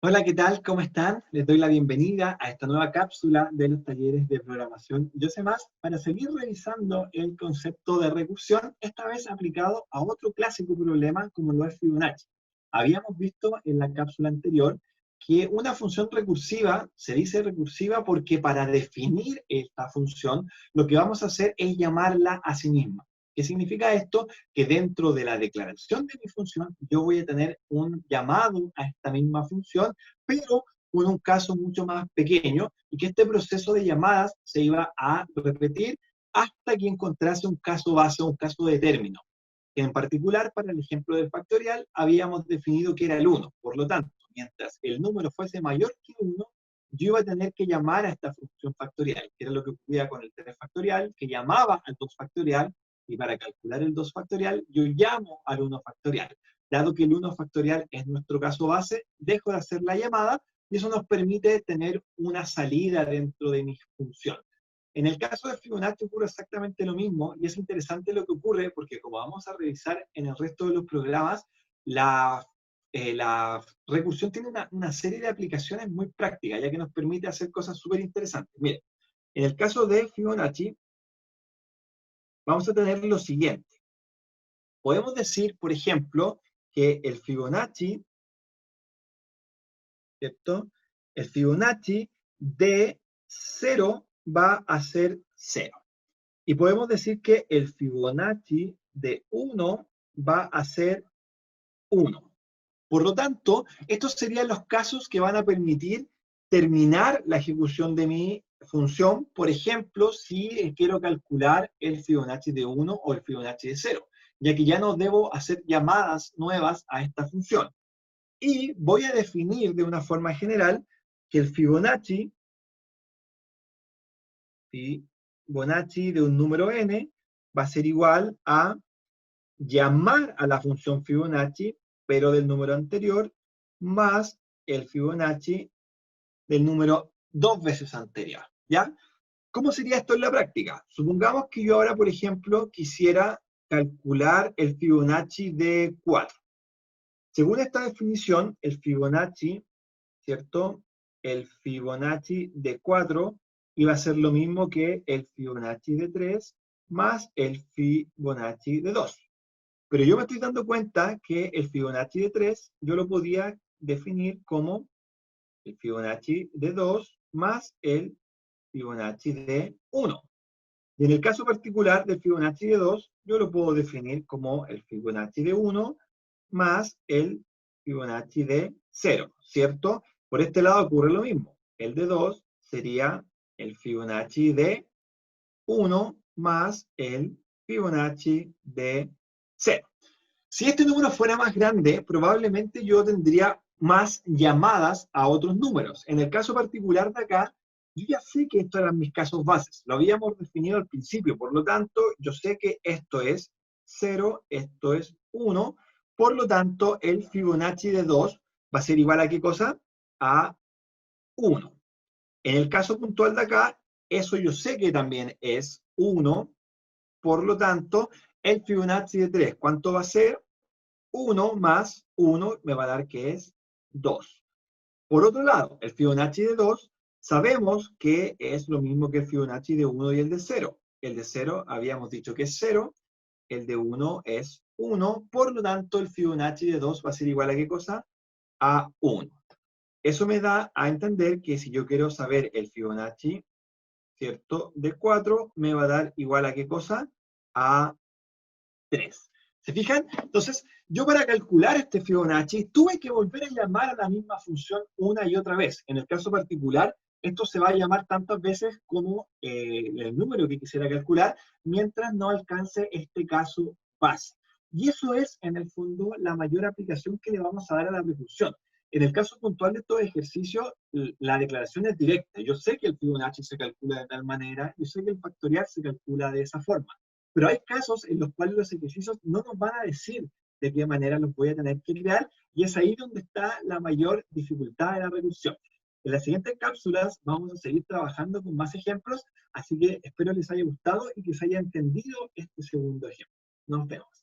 Hola, ¿qué tal? ¿Cómo están? Les doy la bienvenida a esta nueva cápsula de los talleres de programación Yo sé más para seguir revisando el concepto de recursión, esta vez aplicado a otro clásico problema como lo es Fibonacci. Habíamos visto en la cápsula anterior que una función recursiva se dice recursiva porque para definir esta función lo que vamos a hacer es llamarla a sí misma. ¿Qué significa esto? Que dentro de la declaración de mi función yo voy a tener un llamado a esta misma función, pero con un caso mucho más pequeño, y que este proceso de llamadas se iba a repetir hasta que encontrase un caso base o un caso de término. En particular, para el ejemplo del factorial, habíamos definido que era el 1. Por lo tanto, mientras el número fuese mayor que 1, yo iba a tener que llamar a esta función factorial, que era lo que ocurría con el 3 factorial, que llamaba al 2 factorial, y para calcular el 2 factorial, yo llamo al 1 factorial. Dado que el 1 factorial es nuestro caso base, dejo de hacer la llamada, y eso nos permite tener una salida dentro de mi función. En el caso de Fibonacci ocurre exactamente lo mismo, y es interesante lo que ocurre porque, como vamos a revisar en el resto de los programas, la recursión tiene una serie de aplicaciones muy prácticas, ya que nos permite hacer cosas súper interesantes. Miren, en el caso de Fibonacci, vamos a tener lo siguiente. Podemos decir, por ejemplo, que el Fibonacci, ¿cierto? El Fibonacci de 0 va a ser 0. Y podemos decir que el Fibonacci de 1 va a ser 1. Por lo tanto, estos serían los casos que van a permitir terminar la ejecución de mi función. Por ejemplo, si quiero calcular el Fibonacci de 1 o el Fibonacci de 0, ya que ya no debo hacer llamadas nuevas a esta función. Y voy a definir de una forma general que el Fibonacci de un número n va a ser igual a llamar a la función Fibonacci, pero del número anterior, más el Fibonacci del número 2 veces anterior, ¿ya? ¿Cómo sería esto en la práctica? Supongamos que yo ahora, por ejemplo, quisiera calcular el Fibonacci de 4. Según esta definición, el Fibonacci, ¿cierto? El Fibonacci de 4 iba a ser lo mismo que el Fibonacci de 3 más el Fibonacci de 2. Pero yo me estoy dando cuenta que el Fibonacci de 3 yo lo podía definir como el Fibonacci de 2 más el Fibonacci de 1. Y en el caso particular del Fibonacci de 2, yo lo puedo definir como el Fibonacci de 1 más el Fibonacci de 0, ¿cierto? Por este lado ocurre lo mismo. El de 2 sería el Fibonacci de 1 más el Fibonacci de 0. Si este número fuera más grande, probablemente yo tendría más llamadas a otros números. En el caso particular de acá, yo ya sé que estos eran mis casos bases. Lo habíamos definido al principio, por lo tanto, yo sé que esto es 0, esto es 1. Por lo tanto, el Fibonacci de 2 va a ser igual a ¿qué cosa? A 1. En el caso puntual de acá, eso yo sé que también es 1. Por lo tanto, el Fibonacci de 3, ¿cuánto va a ser? 1 más 1 me va a dar que es 2. Por otro lado, el Fibonacci de 2 sabemos que es lo mismo que el Fibonacci de 1 y el de 0. El de 0 habíamos dicho que es 0, el de 1 es 1, por lo tanto el Fibonacci de 2 va a ser igual a ¿qué cosa? A 1. Eso me da a entender que si yo quiero saber el Fibonacci, ¿cierto? De 4 me va a dar igual a ¿qué cosa? A 3. ¿Se fijan? Entonces, yo para calcular este Fibonacci tuve que volver a llamar a la misma función una y otra vez. En el caso particular, esto se va a llamar tantas veces como el número que quisiera calcular, mientras no alcance este caso base. Y eso es, en el fondo, la mayor aplicación que le vamos a dar a la recursión. En el caso puntual de estos ejercicios, la declaración es directa. Yo sé que el Fibonacci se calcula de tal manera, yo sé que el factorial se calcula de esa forma. Pero hay casos en los cuales los ejercicios no nos van a decir de qué manera los voy a tener que crear, y es ahí donde está la mayor dificultad de la recursión. En las siguientes cápsulas vamos a seguir trabajando con más ejemplos, así que espero les haya gustado y que se haya entendido este segundo ejemplo. Nos vemos.